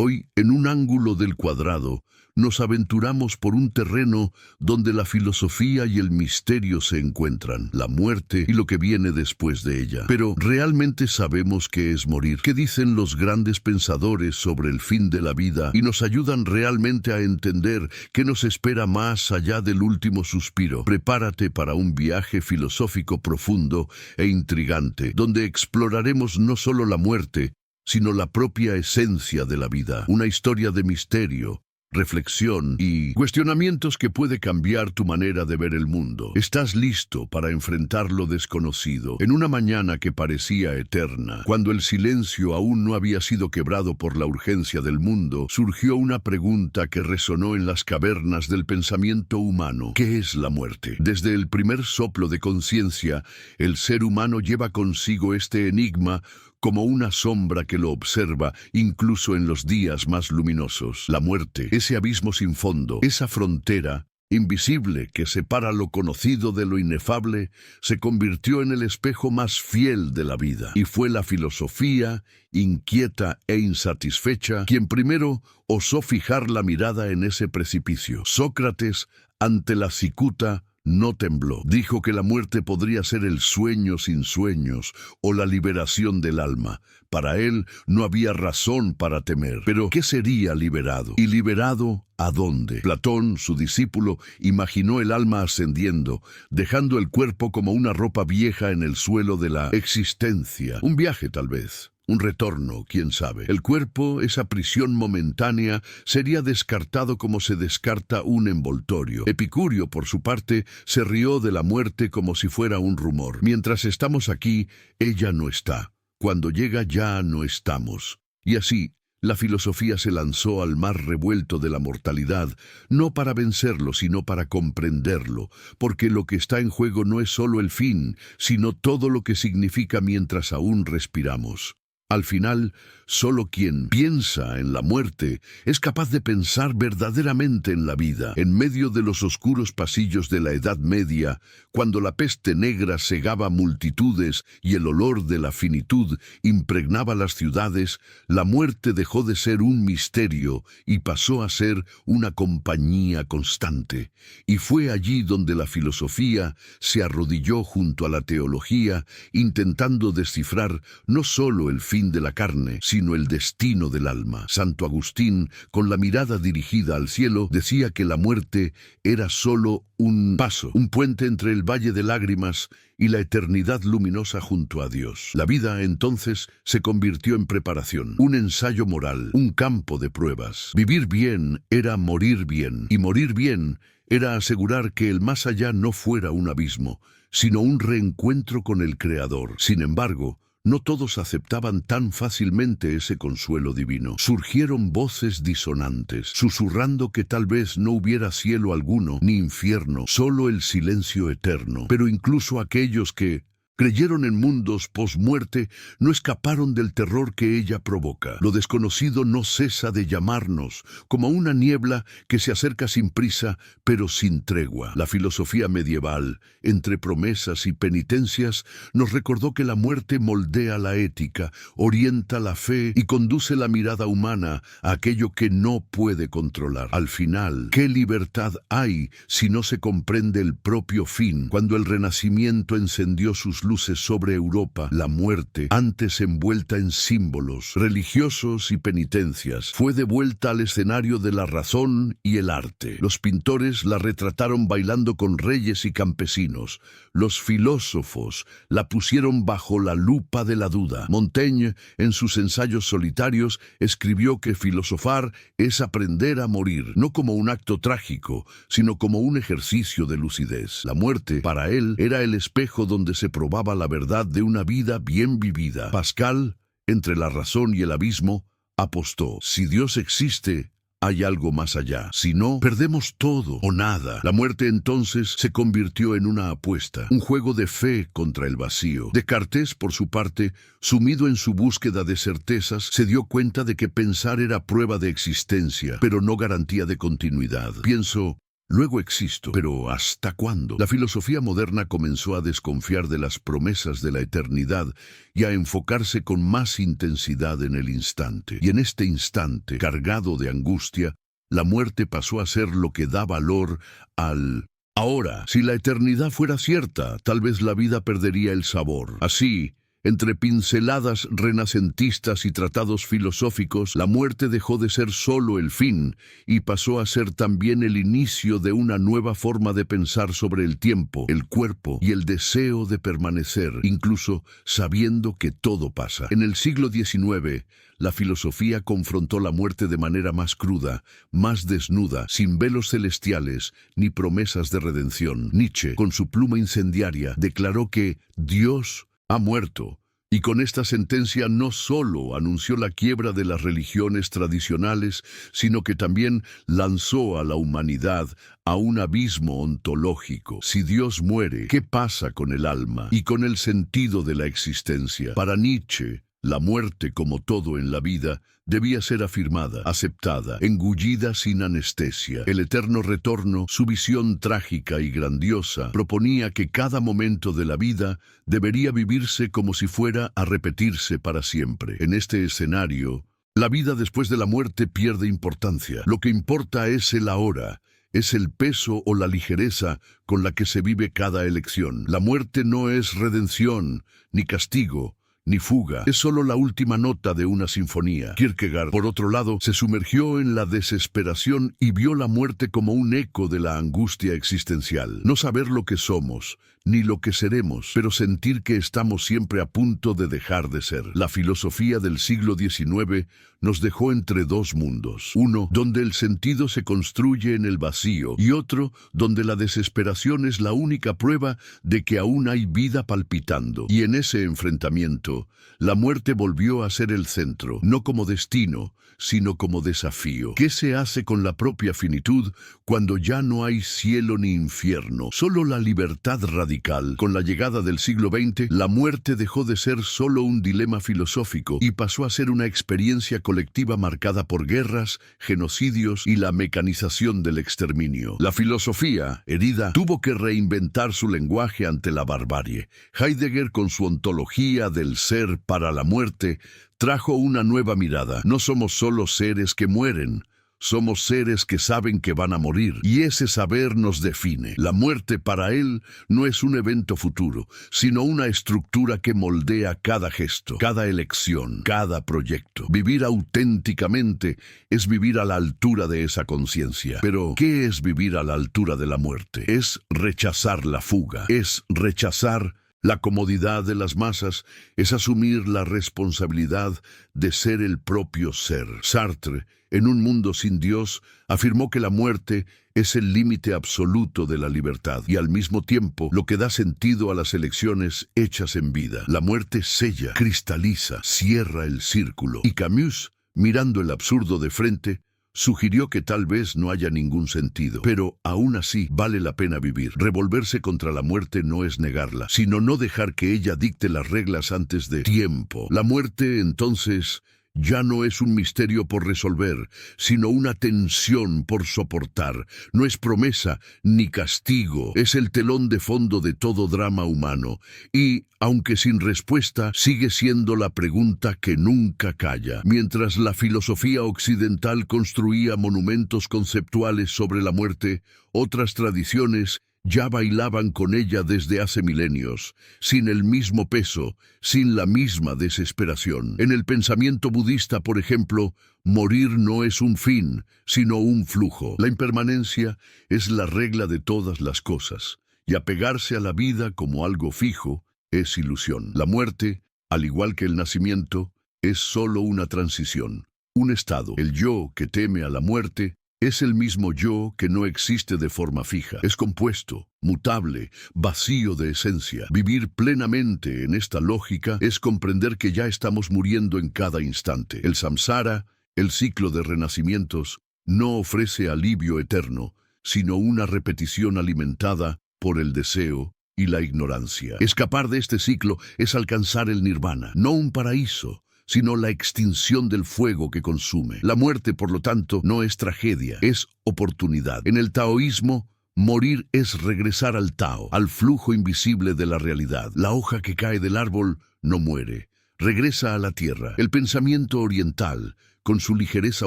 Hoy, en un ángulo del cuadrado, nos aventuramos por un terreno donde la filosofía y el misterio se encuentran, la muerte y lo que viene después de ella. Pero, ¿realmente sabemos qué es morir? ¿Qué dicen los grandes pensadores sobre el fin de la vida? Y nos ayudan realmente a entender qué nos espera más allá del último suspiro. Prepárate para un viaje filosófico profundo e intrigante, donde exploraremos no solo la muerte, sino la propia esencia de la vida. Una historia de misterio, reflexión y cuestionamientos que puede cambiar tu manera de ver el mundo. ¿Estás listo para enfrentar lo desconocido? En una mañana que parecía eterna, cuando el silencio aún no había sido quebrado por la urgencia del mundo, surgió una pregunta que resonó en las cavernas del pensamiento humano. ¿Qué es la muerte? Desde el primer soplo de conciencia, el ser humano lleva consigo este enigma como una sombra que lo observa incluso en los días más luminosos. La muerte, ese abismo sin fondo, esa frontera invisible que separa lo conocido de lo inefable, se convirtió en el espejo más fiel de la vida. Y fue la filosofía, inquieta e insatisfecha, quien primero osó fijar la mirada en ese precipicio. Sócrates, ante la cicuta, no tembló. Dijo que la muerte podría ser el sueño sin sueños o la liberación del alma. Para él no había razón para temer. Pero ¿qué sería liberado? ¿Y liberado a dónde? Platón, su discípulo, imaginó el alma ascendiendo, dejando el cuerpo como una ropa vieja en el suelo de la existencia. Un viaje, tal vez. Un retorno, quién sabe. El cuerpo, esa prisión momentánea, sería descartado como se descarta un envoltorio. Epicurio, por su parte, se rió de la muerte como si fuera un rumor. Mientras estamos aquí, ella no está. Cuando llega ya no estamos. Y así, la filosofía se lanzó al mar revuelto de la mortalidad, no para vencerlo, sino para comprenderlo, porque lo que está en juego no es solo el fin, sino todo lo que significa mientras aún respiramos. Al final, solo quien piensa en la muerte es capaz de pensar verdaderamente en la vida. En medio de los oscuros pasillos de la Edad Media, cuando la peste negra cegaba multitudes y el olor de la finitud impregnaba las ciudades, la muerte dejó de ser un misterio y pasó a ser una compañía constante. Y fue allí donde la filosofía se arrodilló junto a la teología, intentando descifrar no solo el fin de la carne, sino el destino del alma. Santo Agustín, con la mirada dirigida al cielo, decía que la muerte era solo un paso, un puente entre el valle de lágrimas y la eternidad luminosa junto a Dios. La vida, entonces, se convirtió en preparación, un ensayo moral, un campo de pruebas. Vivir bien era morir bien, y morir bien era asegurar que el más allá no fuera un abismo, sino un reencuentro con el Creador. Sin embargo, no todos aceptaban tan fácilmente ese consuelo divino. Surgieron voces disonantes, susurrando que tal vez no hubiera cielo alguno, ni infierno, solo el silencio eterno. Pero incluso aquellos que creyeron en mundos posmuerte no escaparon del terror que ella provoca. Lo desconocido no cesa de llamarnos, como una niebla que se acerca sin prisa, pero sin tregua. La filosofía medieval, entre promesas y penitencias, nos recordó que la muerte moldea la ética, orienta la fe y conduce la mirada humana a aquello que no puede controlar. Al final, ¿qué libertad hay si no se comprende el propio fin? Cuando el Renacimiento encendió sus luces sobre Europa, la muerte, antes envuelta en símbolos religiosos y penitencias, fue devuelta al escenario de la razón y el arte. Los pintores la retrataron bailando con reyes y campesinos. Los filósofos la pusieron bajo la lupa de la duda. Montaigne, en sus ensayos solitarios, escribió que filosofar es aprender a morir, no como un acto trágico, sino como un ejercicio de lucidez. La muerte, para él, era el espejo donde se probaba la verdad de una vida bien vivida. Pascal, entre la razón y el abismo, apostó: si Dios existe, hay algo más allá. Si no, perdemos todo o nada. La muerte entonces se convirtió en una apuesta, un juego de fe contra el vacío. Descartes, por su parte, sumido en su búsqueda de certezas, se dio cuenta de que pensar era prueba de existencia, pero no garantía de continuidad. Pienso luego existo. Pero ¿hasta cuándo? La filosofía moderna comenzó a desconfiar de las promesas de la eternidad y a enfocarse con más intensidad en el instante. Y en este instante, cargado de angustia, la muerte pasó a ser lo que da valor al ahora. Si la eternidad fuera cierta, tal vez la vida perdería el sabor. Así, entre pinceladas renacentistas y tratados filosóficos, la muerte dejó de ser solo el fin y pasó a ser también el inicio de una nueva forma de pensar sobre el tiempo, el cuerpo y el deseo de permanecer, incluso sabiendo que todo pasa. En el siglo XIX, la filosofía confrontó la muerte de manera más cruda, más desnuda, sin velos celestiales ni promesas de redención. Nietzsche, con su pluma incendiaria, declaró que Dios ha muerto, y con esta sentencia no solo anunció la quiebra de las religiones tradicionales, sino que también lanzó a la humanidad a un abismo ontológico. Si Dios muere, ¿qué pasa con el alma y con el sentido de la existencia? Para Nietzsche, la muerte, como todo en la vida, debía ser afirmada, aceptada, engullida sin anestesia. El eterno retorno, su visión trágica y grandiosa, proponía que cada momento de la vida debería vivirse como si fuera a repetirse para siempre. En este escenario, la vida después de la muerte pierde importancia. Lo que importa es el ahora. Es el peso o la ligereza con la que se vive cada elección. La muerte no es redención, ni castigo, ni fuga. Es solo la última nota de una sinfonía. Kierkegaard, por otro lado, se sumergió en la desesperación y vio la muerte como un eco de la angustia existencial. No saber lo que somos, ni lo que seremos, pero sentir que estamos siempre a punto de dejar de ser. La filosofía del siglo XIX nos dejó entre dos mundos. Uno, donde el sentido se construye en el vacío, y otro, donde la desesperación es la única prueba de que aún hay vida palpitando. Y en ese enfrentamiento, la muerte volvió a ser el centro, no como destino, sino como desafío. ¿Qué se hace con la propia finitud cuando ya no hay cielo ni infierno? Solo la libertad radical. Con la llegada del siglo XX, la muerte dejó de ser solo un dilema filosófico y pasó a ser una experiencia colectiva marcada por guerras, genocidios y la mecanización del exterminio. La filosofía, herida, tuvo que reinventar su lenguaje ante la barbarie. Heidegger, con su ontología del ser para la muerte, trajo una nueva mirada. No somos solo seres que mueren, somos seres que saben que van a morir, y ese saber nos define. La muerte para él no es un evento futuro, sino una estructura que moldea cada gesto, cada elección, cada proyecto. Vivir auténticamente es vivir a la altura de esa conciencia. Pero, ¿qué es vivir a la altura de la muerte? Es rechazar la fuga, es rechazar la comodidad de las masas, es asumir la responsabilidad de ser el propio ser. Sartre, en Un mundo sin Dios, afirmó que la muerte es el límite absoluto de la libertad y al mismo tiempo lo que da sentido a las elecciones hechas en vida. La muerte sella, cristaliza, cierra el círculo. Y Camus, mirando el absurdo de frente, sugirió que tal vez no haya ningún sentido, pero aún así vale la pena vivir. Revolverse contra la muerte no es negarla, sino no dejar que ella dicte las reglas antes de tiempo. La muerte, entonces, ya no es un misterio por resolver, sino una tensión por soportar. No es promesa ni castigo, es el telón de fondo de todo drama humano. Y, aunque sin respuesta, sigue siendo la pregunta que nunca calla. Mientras la filosofía occidental construía monumentos conceptuales sobre la muerte, otras tradiciones ya bailaban con ella desde hace milenios, sin el mismo peso, sin la misma desesperación. En el pensamiento budista, por ejemplo, morir no es un fin, sino un flujo. La impermanencia es la regla de todas las cosas, y apegarse a la vida como algo fijo es ilusión. La muerte, al igual que el nacimiento, es solo una transición, un estado. El yo que teme a la muerte es el mismo yo que no existe de forma fija. Es compuesto, mutable, vacío de esencia. Vivir plenamente en esta lógica es comprender que ya estamos muriendo en cada instante. El samsara, el ciclo de renacimientos, no ofrece alivio eterno, sino una repetición alimentada por el deseo y la ignorancia. Escapar de este ciclo es alcanzar el nirvana, no un paraíso, sino la extinción del fuego que consume. La muerte, por lo tanto, no es tragedia, es oportunidad. En el taoísmo, morir es regresar al Tao, al flujo invisible de la realidad. La hoja que cae del árbol no muere, regresa a la tierra. El pensamiento oriental, con su ligereza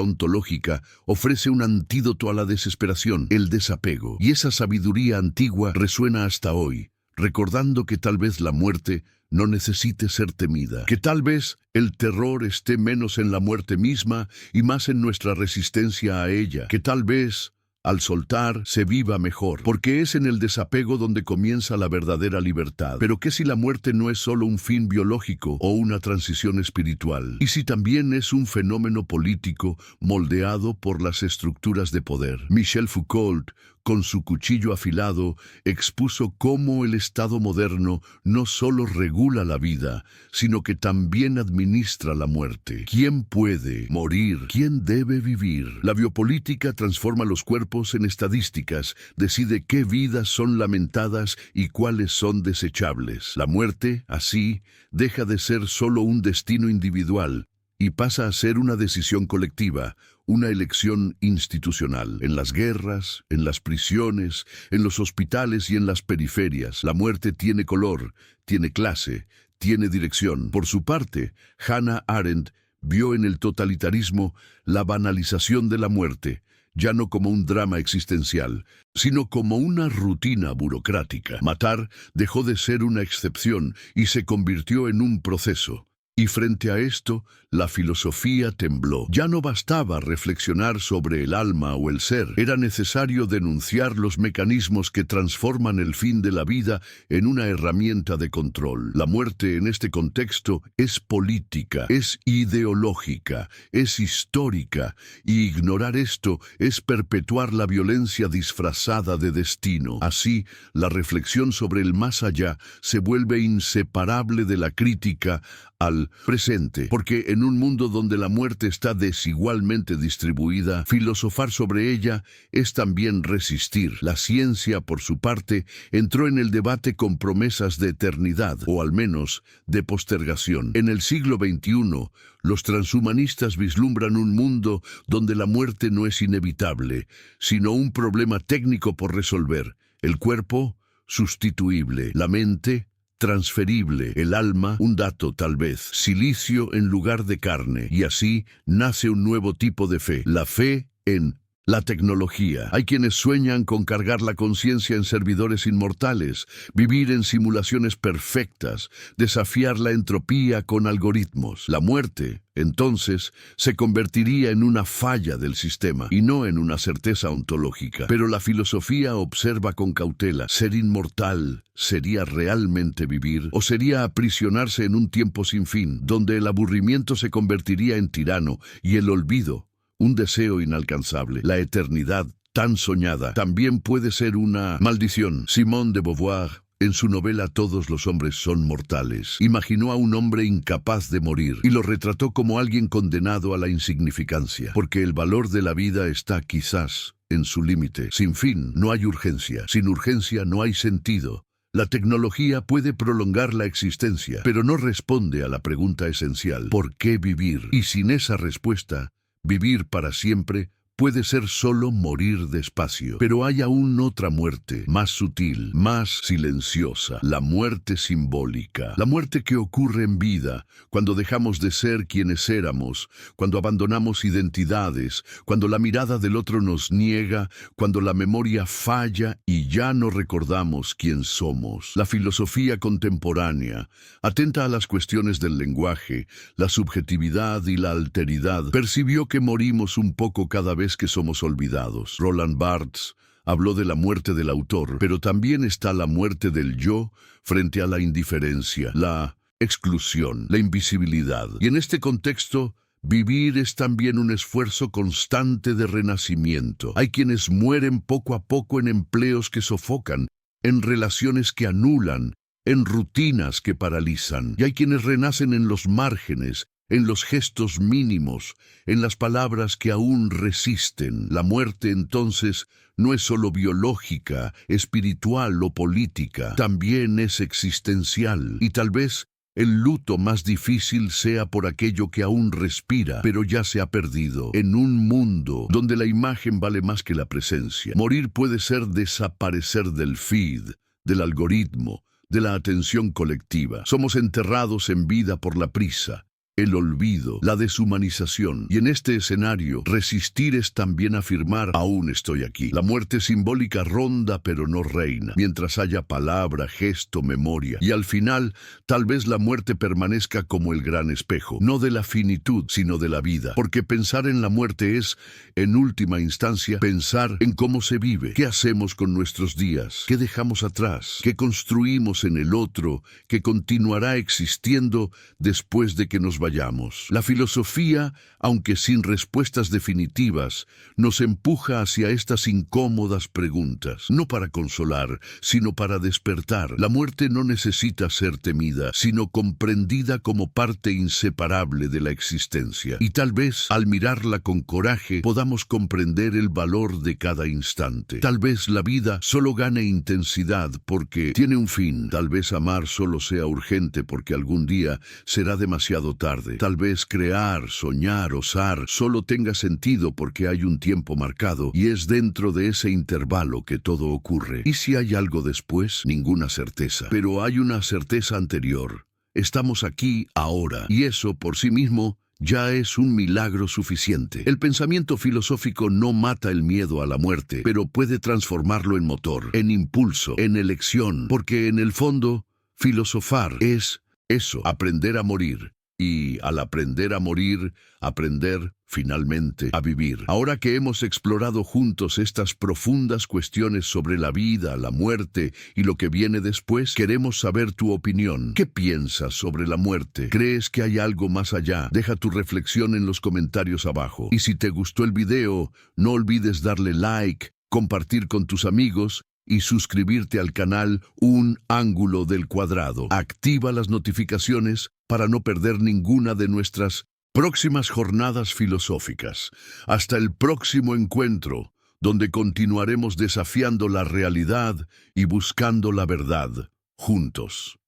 ontológica, ofrece un antídoto a la desesperación, el desapego. Y esa sabiduría antigua resuena hasta hoy, recordando que tal vez la muerte no necesite ser temida, que tal vez el terror esté menos en la muerte misma y más en nuestra resistencia a ella, que tal vez al soltar se viva mejor, porque es en el desapego donde comienza la verdadera libertad. Pero ¿qué si la muerte no es solo un fin biológico o una transición espiritual? ¿Y si también es un fenómeno político moldeado por las estructuras de poder? Michel Foucault, con su cuchillo afilado, expuso cómo el Estado moderno no solo regula la vida, sino que también administra la muerte. ¿Quién puede morir? ¿Quién debe vivir? La biopolítica transforma los cuerpos en estadísticas, decide qué vidas son lamentadas y cuáles son desechables. La muerte, así, deja de ser solo un destino individual y pasa a ser una decisión colectiva, una elección institucional. En las guerras, en las prisiones, en los hospitales y en las periferias, la muerte tiene color, tiene clase, tiene dirección. Por su parte, Hannah Arendt vio en el totalitarismo la banalización de la muerte, ya no como un drama existencial, sino como una rutina burocrática. Matar dejó de ser una excepción y se convirtió en un proceso. Y frente a esto, la filosofía tembló. Ya no bastaba reflexionar sobre el alma o el ser. Era necesario denunciar los mecanismos que transforman el fin de la vida en una herramienta de control. La muerte en este contexto es política, es ideológica, es histórica, y ignorar esto es perpetuar la violencia disfrazada de destino. Así, la reflexión sobre el más allá se vuelve inseparable de la crítica al presente, porque en un mundo donde la muerte está desigualmente distribuida, filosofar sobre ella es también resistir. La ciencia, por su parte, entró en el debate con promesas de eternidad, o al menos de postergación. En el siglo XXI, los transhumanistas vislumbran un mundo donde la muerte no es inevitable, sino un problema técnico por resolver. El cuerpo, sustituible. La mente, transferible. El alma, un dato tal vez. Silicio en lugar de carne. Y así nace un nuevo tipo de fe. La fe en la tecnología. Hay quienes sueñan con cargar la conciencia en servidores inmortales, vivir en simulaciones perfectas, desafiar la entropía con algoritmos. La muerte, entonces, se convertiría en una falla del sistema y no en una certeza ontológica. Pero la filosofía observa con cautela. ¿Ser inmortal sería realmente vivir? ¿O sería aprisionarse en un tiempo sin fin, donde el aburrimiento se convertiría en tirano y el olvido un deseo inalcanzable? La eternidad tan soñada también puede ser una maldición. Simone de Beauvoir, en su novela Todos los hombres son mortales, imaginó a un hombre incapaz de morir y lo retrató como alguien condenado a la insignificancia, porque el valor de la vida está quizás en su límite. Sin fin no hay urgencia, sin urgencia no hay sentido. La tecnología puede prolongar la existencia, pero no responde a la pregunta esencial: ¿por qué vivir? Y sin esa respuesta, vivir para siempre puede ser solo morir despacio. Pero hay aún otra muerte, más sutil, más silenciosa, la muerte simbólica. La muerte que ocurre en vida, cuando dejamos de ser quienes éramos, cuando abandonamos identidades, cuando la mirada del otro nos niega, cuando la memoria falla y ya no recordamos quién somos. La filosofía contemporánea, atenta a las cuestiones del lenguaje, la subjetividad y la alteridad, percibió que morimos un poco cada vez que somos olvidados. Roland Barthes habló de la muerte del autor, pero también está la muerte del yo frente a la indiferencia, la exclusión, la invisibilidad. Y en este contexto, vivir es también un esfuerzo constante de renacimiento. Hay quienes mueren poco a poco en empleos que sofocan, en relaciones que anulan, en rutinas que paralizan. Y hay quienes renacen en los márgenes, en los gestos mínimos, en las palabras que aún resisten. La muerte, entonces, no es solo biológica, espiritual o política, también es existencial. Y tal vez el luto más difícil sea por aquello que aún respira, pero ya se ha perdido. En un mundo donde la imagen vale más que la presencia, morir puede ser desaparecer del feed, del algoritmo, de la atención colectiva. Somos enterrados en vida por la prisa, el olvido, la deshumanización. Y en este escenario, resistir es también afirmar, aún estoy aquí. La muerte simbólica ronda pero no reina, mientras haya palabra, gesto, memoria. Y al final, tal vez la muerte permanezca como el gran espejo, no de la finitud, sino de la vida. Porque pensar en la muerte es, en última instancia, pensar en cómo se vive, qué hacemos con nuestros días, qué dejamos atrás, qué construimos en el otro, que continuará existiendo después de que nos vayamos. La filosofía, aunque sin respuestas definitivas, nos empuja hacia estas incómodas preguntas, no para consolar, sino para despertar. La muerte no necesita ser temida, sino comprendida como parte inseparable de la existencia. Y tal vez, al mirarla con coraje, podamos comprender el valor de cada instante. Tal vez la vida solo gane intensidad porque tiene un fin. Tal vez amar solo sea urgente porque algún día será demasiado tarde. Tal vez crear, soñar, osar solo tenga sentido porque hay un tiempo marcado y es dentro de ese intervalo que todo ocurre. ¿Y si hay algo después? Ninguna certeza. Pero hay una certeza anterior. Estamos aquí ahora y eso por sí mismo ya es un milagro suficiente. El pensamiento filosófico no mata el miedo a la muerte, pero puede transformarlo en motor, en impulso, en elección, porque en el fondo, filosofar es eso, aprender a morir. Y al aprender a morir, aprender finalmente a vivir. Ahora que hemos explorado juntos estas profundas cuestiones sobre la vida, la muerte y lo que viene después, queremos saber tu opinión. ¿Qué piensas sobre la muerte? ¿Crees que hay algo más allá? Deja tu reflexión en los comentarios abajo. Y si te gustó el video, no olvides darle like, compartir con tus amigos y suscribirte al canal Un Ángulo del Cuadrado. Activa las notificaciones para no perder ninguna de nuestras próximas jornadas filosóficas. Hasta el próximo encuentro, donde continuaremos desafiando la realidad y buscando la verdad juntos.